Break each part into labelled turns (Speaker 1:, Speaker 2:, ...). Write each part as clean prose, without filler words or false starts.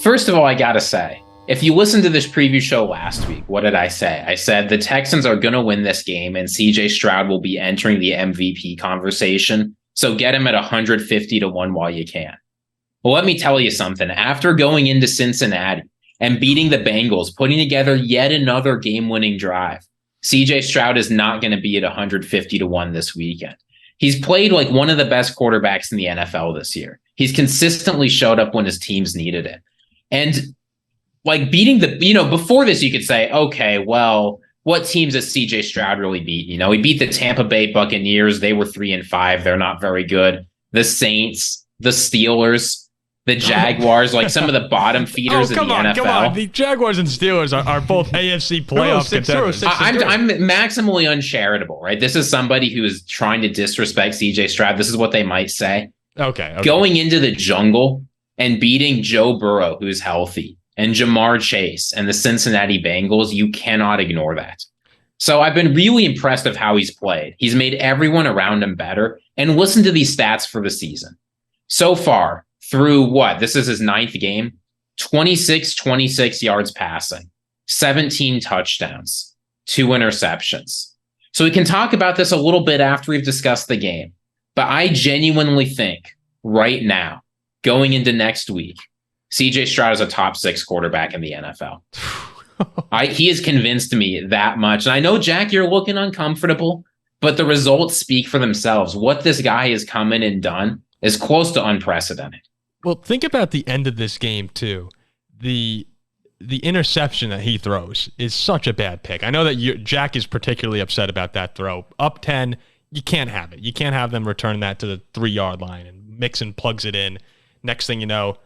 Speaker 1: First of all, I got to say, if you listened to this preview show last week, what did I say? I said the Texans are going to win this game and CJ Stroud will be entering the MVP conversation. So get him at 150 to 1 while you can. Well, let me tell you something. After going into Cincinnati and beating the Bengals, putting together yet another game-winning drive, CJ Stroud is not going to be at 150 to 1 this weekend. He's played like one of the best quarterbacks in the NFL this year. He's consistently showed up when his teams needed it. And like beating before this, you could say, okay, well, what teams has CJ Stroud really beat? He beat the Tampa Bay Buccaneers. They were 3-5. They're not very good. The Saints, the Steelers, the Jaguars, like some of the bottom feeders in the NFL. Come on.
Speaker 2: The Jaguars and Steelers are both AFC playoff contenders.
Speaker 1: I'm maximally uncharitable, right? This is somebody who is trying to disrespect CJ Stroud. This is what they might say.
Speaker 2: Okay.
Speaker 1: Going into the jungle and beating Joe Burrow, who's healthy, and Jamar Chase and the Cincinnati Bengals, you cannot ignore that. So I've been really impressed of how he's played. He's made everyone around him better. And listen to these stats for the season. So far, through this is his 9th game, 26 yards passing, 17 touchdowns, 2 interceptions. So we can talk about this a little bit after we've discussed the game. But I genuinely think right now, going into next week, CJ Stroud is a top 6 quarterback in the NFL. He has convinced me that much. And I know, Jack, you're looking uncomfortable, but the results speak for themselves. What this guy has come in and done is close to unprecedented.
Speaker 2: Well, think about the end of this game, too. The interception that he throws is such a bad pick. I know that Jack is particularly upset about that throw. Up 10, you can't have it. You can't have them return that to the 3-yard line, and Mixon plugs it in. Next thing you know,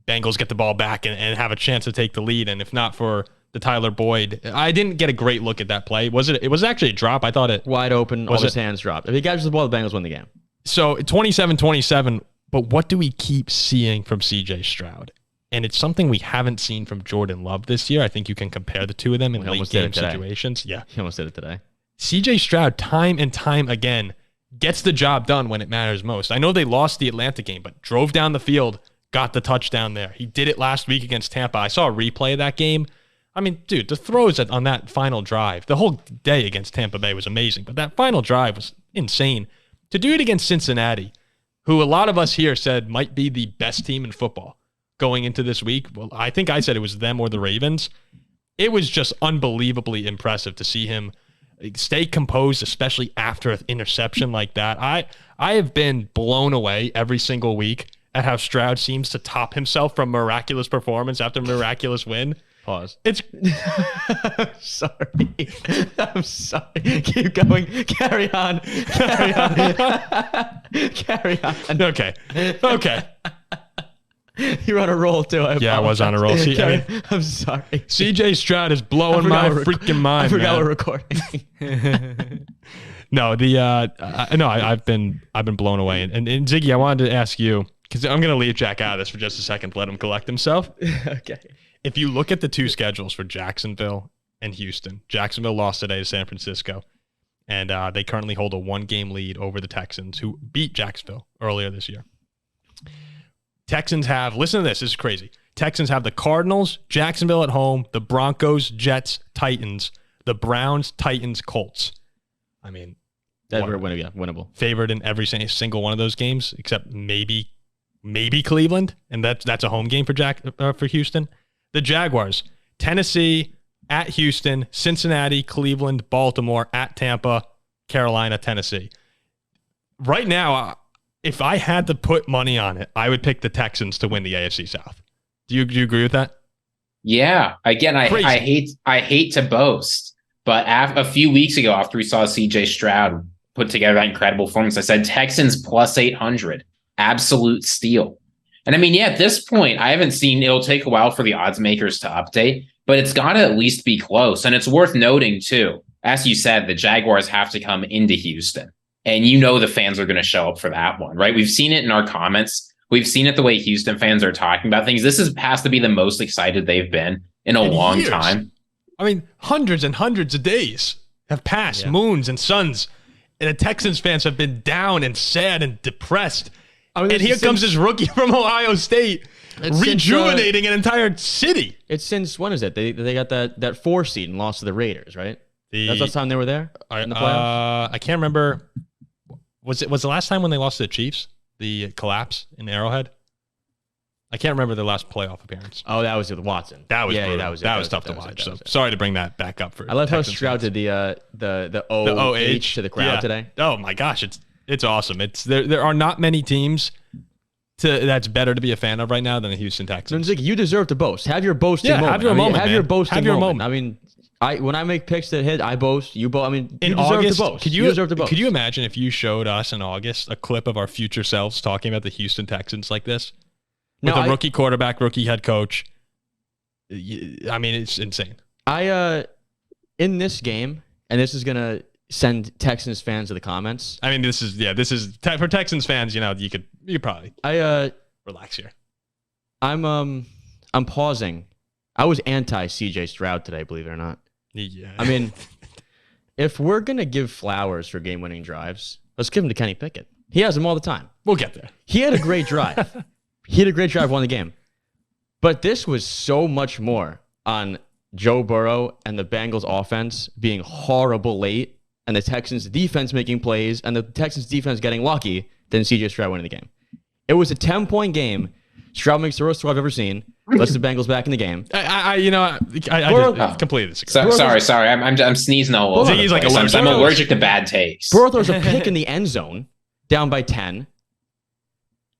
Speaker 2: Bengals get the ball back and have a chance to take the lead. And if not for the Tyler Boyd, I didn't get a great look at that play. It was actually a drop. I thought it
Speaker 3: wide open. All his hands dropped. If he catches the ball, the Bengals win the game.
Speaker 2: So 27-27. But what do we keep seeing from CJ Stroud? And it's something we haven't seen from Jordan Love this year. I think you can compare the two of them in late game situations. Yeah,
Speaker 3: he almost did it today.
Speaker 2: CJ Stroud, time and time again, gets the job done when it matters most. I know they lost the Atlanta game, but drove down the field, got the touchdown there. He did it last week against Tampa. I saw a replay of that game. I mean, dude, the throws on that final drive, the whole day against Tampa Bay was amazing, but that final drive was insane. To do it against Cincinnati, who a lot of us here said might be the best team in football going into this week. Well, I think I said it was them or the Ravens. It was just unbelievably impressive to see him stay composed, especially after an interception like that. I have been blown away every single week at how Stroud seems to top himself from miraculous performance after miraculous win.
Speaker 3: Pause.
Speaker 2: It's
Speaker 3: I'm sorry. I'm sorry. Keep going. Carry on. Carry on. Carry on.
Speaker 2: Okay.
Speaker 3: You're on a roll too.
Speaker 2: I was on a roll.
Speaker 3: I'm sorry.
Speaker 2: CJ Stroud is blowing my freaking mind.
Speaker 3: I forgot we're recording.
Speaker 2: No, I've been blown away. And Ziggy, I wanted to ask you, because I'm gonna leave Jack out of this for just a second to let him collect himself.
Speaker 3: Okay.
Speaker 2: If you look at the two schedules for Jacksonville and Houston, Jacksonville lost today to San Francisco, and they currently hold a 1-game lead over the Texans, who beat Jacksonville earlier this year. Texans have, listen to this is crazy. Texans have the Cardinals, Jacksonville at home, the Broncos, Jets, Titans, the Browns, Titans, Colts. I mean,
Speaker 3: winnable.
Speaker 2: Favored in every single one of those games, except maybe Cleveland, and that's a home game for Houston. The Jaguars, Tennessee, at Houston, Cincinnati, Cleveland, Baltimore, at Tampa, Carolina, Tennessee. Right now, if I had to put money on it, I would pick the Texans to win the AFC South. Do you agree with that?
Speaker 1: Yeah. Again, I hate to boast, but a few weeks ago, after we saw CJ Stroud put together that incredible performance, I said Texans plus 800, absolute steal. And I mean, at this point, I haven't seen, it'll take a while for the odds makers to update, but it's got to at least be close. And it's worth noting, too, as you said, the Jaguars have to come into Houston. And the fans are going to show up for that one, right? We've seen it in our comments. We've seen it the way Houston fans are talking about things. This has to be the most excited they've been in a long time.
Speaker 2: I mean, hundreds and hundreds of days have passed, moons and suns, and the Texans fans have been down and sad and depressed. And here comes this rookie from Ohio State rejuvenating an entire city.
Speaker 3: It's since when is it? They got that 4 seed and lost to the Raiders, right? That's the last time they were there in the playoffs.
Speaker 2: I can't remember. Was the last time when they lost to the Chiefs? The collapse in Arrowhead. I can't remember their last playoff appearance.
Speaker 3: Oh, that was with Watson.
Speaker 2: That was brutal. That was tough to watch. So sorry to bring that back up for.
Speaker 3: I love how Stroud did the OH to the crowd today.
Speaker 2: Oh my gosh, it's awesome. There are not many teams that's better to be a fan of right now than the Houston Texans.
Speaker 3: Ziggy, you deserve to boast. Have your boasting moment.
Speaker 2: Have your moment.
Speaker 3: Have your boasting moment.
Speaker 2: moment.
Speaker 3: I mean, when I make picks that hit, I boast. You boast. I mean, you
Speaker 2: in
Speaker 3: deserve
Speaker 2: August,
Speaker 3: to boast.
Speaker 2: you
Speaker 3: deserve to boast.
Speaker 2: Could you imagine if you showed us in August a clip of our future selves talking about the Houston Texans like this? With a rookie quarterback, rookie head coach. I mean, it's insane.
Speaker 3: In this game, and this is gonna send Texans fans to the comments.
Speaker 2: I mean, this is for Texans fans. You know, you could probably relax here.
Speaker 3: I'm pausing. I was anti CJ Stroud today, believe it or not.
Speaker 2: Yeah.
Speaker 3: I mean, if we're gonna give flowers for game-winning drives, let's give them to Kenny Pickett. He has them all the time.
Speaker 2: We'll get there.
Speaker 3: He had a great drive. Won the game. But this was so much more on Joe Burrow and the Bengals offense being horrible late and the Texans defense making plays and the Texans defense getting lucky than CJ Stroud winning the game. It was a 10-point game. Stroud makes the worst throw I've ever seen. Lets the Bengals back in the game.
Speaker 2: I completely disagree.
Speaker 1: Sorry. I'm sneezing all over.
Speaker 2: Ziggy's like
Speaker 1: I'm allergic to bad takes.
Speaker 3: Burrow throws a pick in the end zone, down by 10.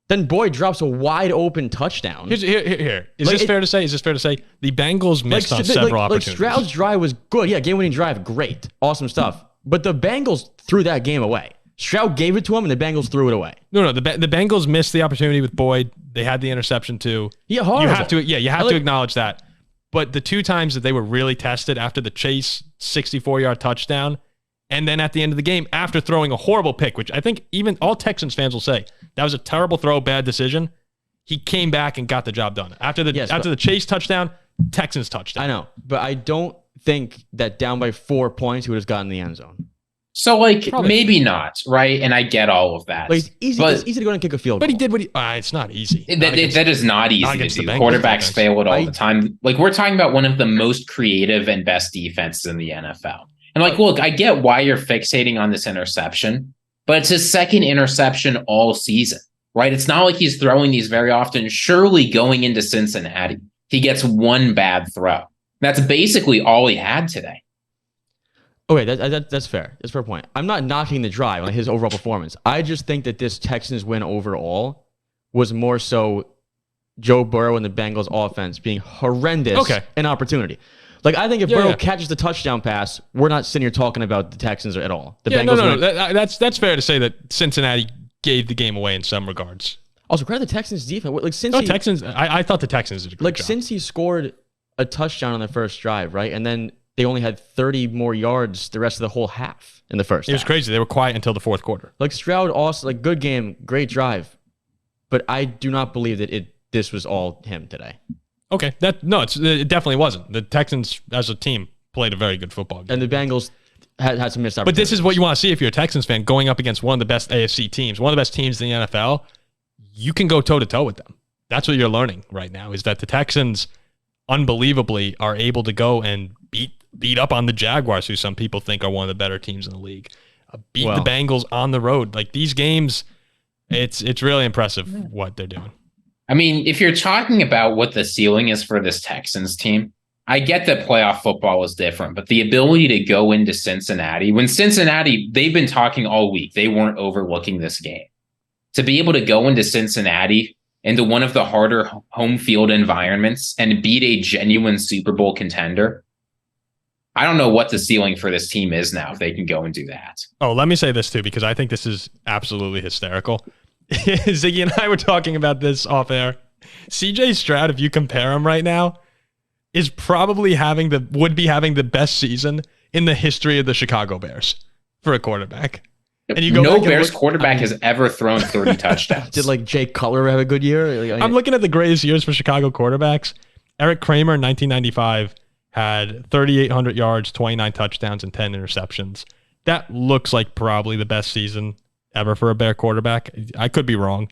Speaker 3: Then Boyd drops a wide open touchdown.
Speaker 2: Here. Is this fair to say? The Bengals missed on several opportunities.
Speaker 3: Stroud's drive was good. Yeah, game-winning drive, great. Awesome stuff. But the Bengals threw that game away. Stroud gave it to him, and the Bengals threw it away.
Speaker 2: No. The Bengals missed the opportunity with Boyd. They had the interception too.
Speaker 3: Yeah, horrible.
Speaker 2: You have to acknowledge that. But the 2 times that they were really tested after the Chase 64-yard touchdown, and then at the end of the game, after throwing a horrible pick, which I think even all Texans fans will say, that was a terrible throw, bad decision. He came back and got the job done. After the Chase touchdown, Texans touchdown.
Speaker 3: I know, but I don't think that down by 4 points he would have gotten in the end zone.
Speaker 1: So, maybe not, right? And I get all of that.
Speaker 3: It's easy to go and kick a field goal.
Speaker 2: But he did what he... it's not easy.
Speaker 1: That is not easy to do. Quarterbacks fail it all the time. We're talking about one of the most creative and best defenses in the NFL. And look, I get why you're fixating on this interception, but it's his second interception all season, right? It's not like he's throwing these very often. Surely going into Cincinnati, he gets one bad throw. That's basically all he had today.
Speaker 3: Okay, that's fair. That's a fair point. I'm not knocking the drive on his overall performance. I just think that this Texans win overall was more so Joe Burrow and the Bengals offense being horrendous in opportunity. I think if Burrow catches the touchdown pass, we're not sitting here talking about the Texans at all. The Bengals win.
Speaker 2: That's fair to say that Cincinnati gave the game away in some regards.
Speaker 3: Also, credit the Texans defense.
Speaker 2: Texans. I thought the Texans did a great job.
Speaker 3: Since he scored a touchdown on the first drive, right, and then they only had 30 more yards the rest of the whole half in the first half.
Speaker 2: It was crazy. They were quiet until the fourth quarter.
Speaker 3: Stroud also, good game, great drive. But I do not believe that this was all him today.
Speaker 2: Okay. It definitely wasn't. The Texans as a team played a very good football game.
Speaker 3: And the Bengals had some missed opportunities.
Speaker 2: But this is what you want to see if you're a Texans fan going up against one of the best AFC teams, one of the best teams in the NFL. You can go toe-to-toe with them. That's what you're learning right now, is that the Texans unbelievably are able to go and beat up on the Jaguars, who some people think are one of the better teams in the league. The Bengals on the road. These games, it's really impressive what they're doing.
Speaker 1: I mean, if you're talking about what the ceiling is for this Texans team, I get that playoff football is different, but the ability to go into Cincinnati, they've been talking all week, they weren't overlooking this game. To be able to go into Cincinnati, into one of the harder home field environments and beat a genuine Super Bowl contender, I don't know what the ceiling for this team is now if they can go and do that.
Speaker 2: Oh, let me say this too, because I think this is absolutely hysterical. Ziggy and I were talking about this off air. CJ Stroud, if you compare him right now, is probably would be having the best season in the history of the Chicago Bears for a quarterback. And you go
Speaker 1: no Bears quarterback has ever thrown 30 touchdowns.
Speaker 3: Did Jay Cutler have a good year?
Speaker 2: I'm looking at the greatest years for Chicago quarterbacks. Eric Kramer in 1995 had 3,800 yards, 29 touchdowns, and 10 interceptions. That looks like probably the best season ever for a Bear quarterback. I could be wrong.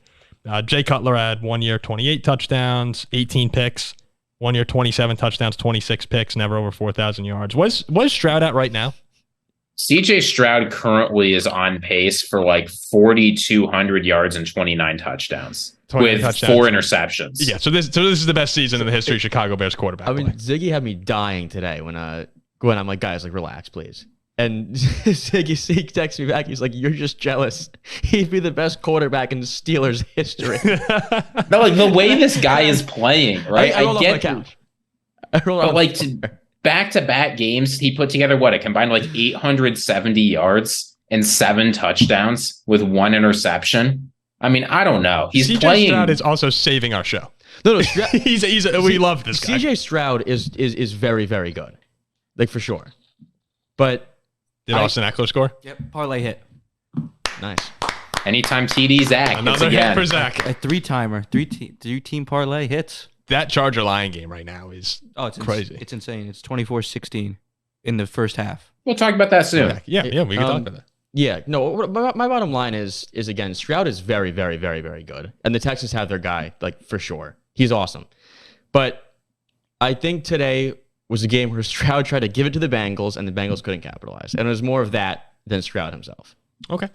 Speaker 2: Jay Cutler had 1 year, 28 touchdowns, 18 picks. 1 year, 27 touchdowns, 26 picks, never over 4,000 yards. What is Stroud at right now?
Speaker 1: CJ Stroud currently is on pace for like 4,200 yards and 29 touchdowns with 4 interceptions.
Speaker 2: Yeah, so this is the best season in the history of Chicago Bears quarterback.
Speaker 3: I mean, Ziggy had me dying today when I'm like, guys, like, relax, please. And Ziggy texts me back. He's like, you're just jealous. He'd be the best quarterback in the Steelers' history.
Speaker 1: No, like the way this guy is playing, right?
Speaker 3: I get it.
Speaker 1: But like back-to-back games, he put together a combined like 870 yards and 7 touchdowns with 1 interception. I mean, I don't know. He's
Speaker 2: CJ
Speaker 1: playing.
Speaker 2: Stroud is also saving our show.
Speaker 3: No,
Speaker 2: we love this guy.
Speaker 3: CJ Stroud is very, very good, like for sure. But
Speaker 2: did Austin Eckler score?
Speaker 4: Yep, parlay hit.
Speaker 3: Nice.
Speaker 1: Anytime TD Zach.
Speaker 2: Another hit for Zach.
Speaker 4: A 3-timer, 3-team parlay hits.
Speaker 2: That Charger Lion game right now is crazy.
Speaker 4: It's insane. It's 24-16 in the first half.
Speaker 1: We'll talk about that soon.
Speaker 2: Yeah, we can talk about that.
Speaker 3: Yeah, no, my bottom line is again, Stroud is very, very, very, very good. And the Texans have their guy, like, for sure. He's awesome. But I think today was a game where Stroud tried to give it to the Bengals, and the Bengals couldn't capitalize. And it was more of that than Stroud himself.
Speaker 2: Okay.